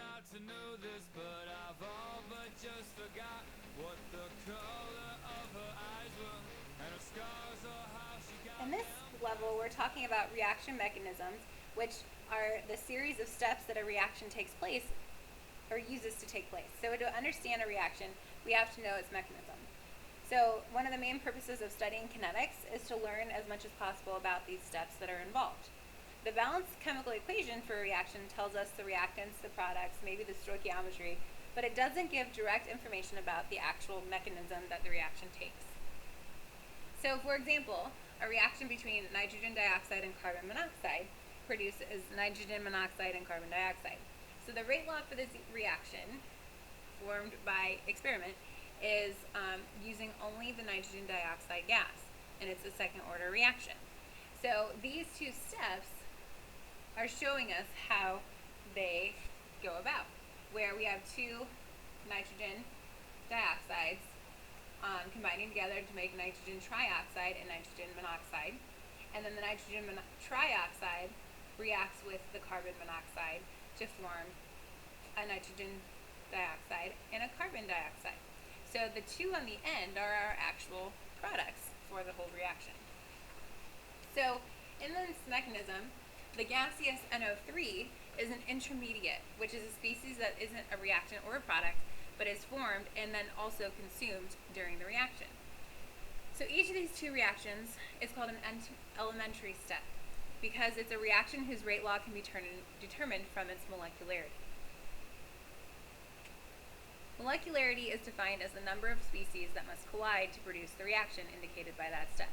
not to know this, but I've all but just forgot what the color of her eyes were, and her scars or how she got In this them. level, we're talking about reaction mechanisms, which are the series of steps that a reaction takes place or uses to take place. So to understand a reaction, we have to know its mechanism. So one of the main purposes of studying kinetics is to learn as much as possible about these steps that are involved. The balanced chemical equation for a reaction tells us the reactants, the products, maybe the stoichiometry, but it doesn't give direct information about the actual mechanism that the reaction takes. So for example, a reaction between nitrogen dioxide and carbon monoxide produces nitrogen monoxide and carbon dioxide. So the rate law for this reaction, formed by experiment, is using only the nitrogen dioxide gas, and it's a second order reaction. So these two steps are showing us how they go about, where we have two nitrogen dioxides combining together to make nitrogen trioxide and nitrogen monoxide. And then the nitrogen trioxide reacts with the carbon monoxide to form a nitrogen dioxide and a carbon dioxide. So the two on the end are our actual products for the whole reaction. So in this mechanism, the gaseous NO3 is an intermediate, which is a species that isn't a reactant or a product, but is formed and then also consumed during the reaction. So each of these two reactions is called an elementary step because it's a reaction whose rate law can be determined from its molecularity. Molecularity is defined as the number of species that must collide to produce the reaction indicated by that step.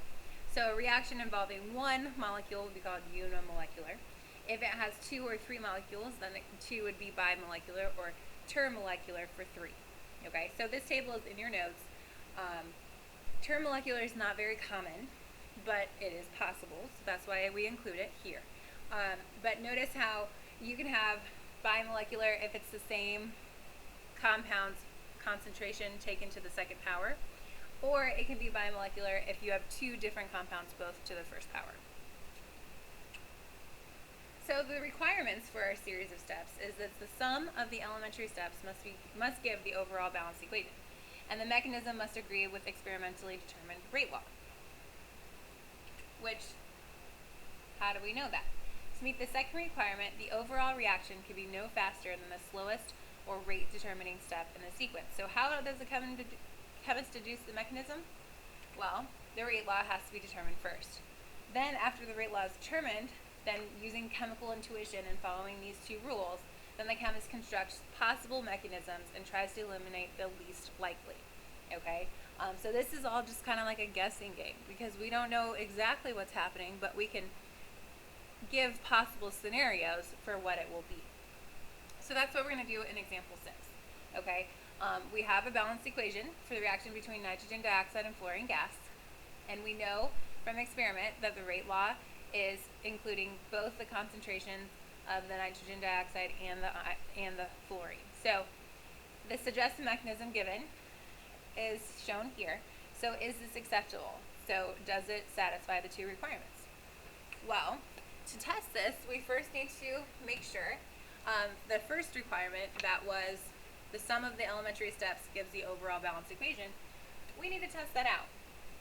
So a reaction involving one molecule would be called unimolecular. If it has two or three molecules, then two would be bimolecular or termolecular for three. Okay, so this table is in your notes. Termolecular is not very common, but it is possible, so that's why we include it here. But notice how you can have bimolecular if it's the same compound's concentration taken to the second power, or it can be bimolecular if you have two different compounds both to the first power. So the requirements for our series of steps is that the sum of the elementary steps must give the overall balanced equation, and the mechanism must agree with experimentally determined rate law. Which, how do we know that? To meet the second requirement, the overall reaction can be no faster than the slowest or rate determining step in the sequence. So how does the chemist deduce the mechanism? Well, the rate law has to be determined first. Then after the rate law is determined, then using chemical intuition and following these two rules, then the chemist constructs possible mechanisms and tries to eliminate the least likely. Okay? So this is all just kind of like a guessing game because we don't know exactly what's happening, but we can give possible scenarios for what it will be. So that's what we're going to do in example 6. Okay? We have a balanced equation for the reaction between nitrogen dioxide and fluorine gas, and we know from experiment that the rate law is including both the concentrations of the nitrogen dioxide and the fluorine. So the suggested mechanism given is shown here. So is this acceptable? So does it satisfy the two requirements? Well, to test this, we first need to make sure the first requirement, that was the sum of the elementary steps gives the overall balanced equation, we need to test that out.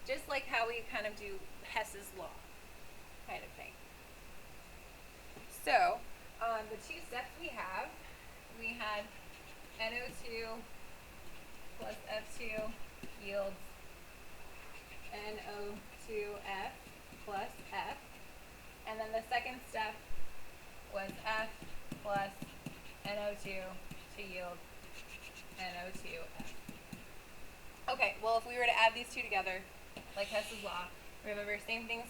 Just like how we kind of do Hess's law kind of thing. So the two steps we had NO2 plus F2 yields NO2F plus F. And then the second step was F plus NO2 to yield NO2F. Okay, well if we were to add these two together, like Hess's law, remember same things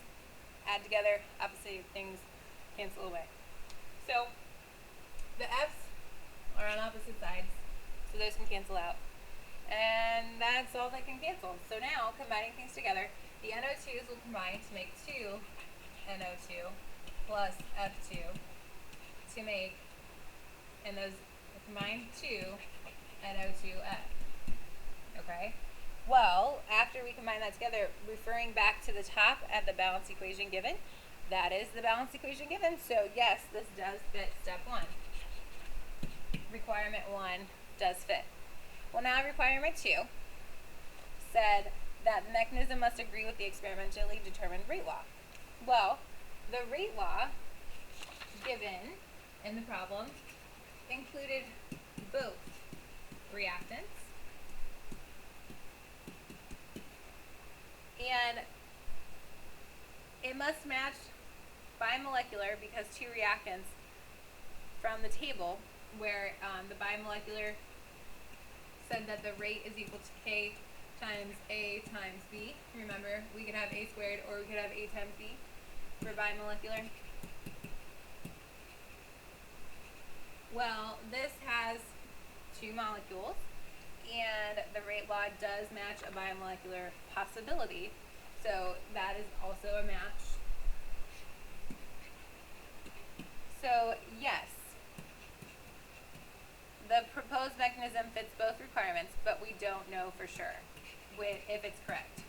add together, opposite things cancel away. So the F's are on opposite sides, so those can cancel out. And that's all that can cancel. So now, combining things together, the NO2's will combine to make 2 NO2 plus F2 to make, and those combine 2 NO2F. Okay? Well, after we combine that together, referring back to the top at the balanced equation given, that is the balanced equation given. So yes, this does fit step 1. Require requirement 1 does fit. Well, now requirement 2 said that the mechanism must agree with the experimentally determined rate law. Well, the rate law given in the problem included both reactants and it must match bimolecular because two reactants from the table where the bimolecular said that the rate is equal to K times A times B. Remember, we could have A squared or we could have A times B for bimolecular. Well, this has two molecules and the rate law does match a bimolecular possibility. So that is also a match. So yes, the proposed mechanism fits both requirements, but we don't know for sure if it's correct.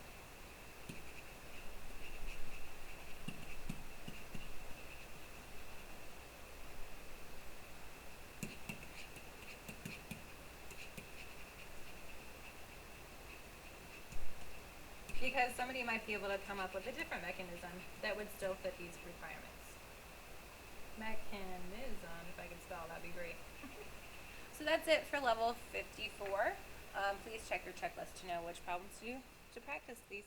Because somebody might be able to come up with a different mechanism that would still fit these requirements. Mechanism, if I could spell, that'd be great. So that's it for level 54. Please check your checklist to know which problems to do to practice these.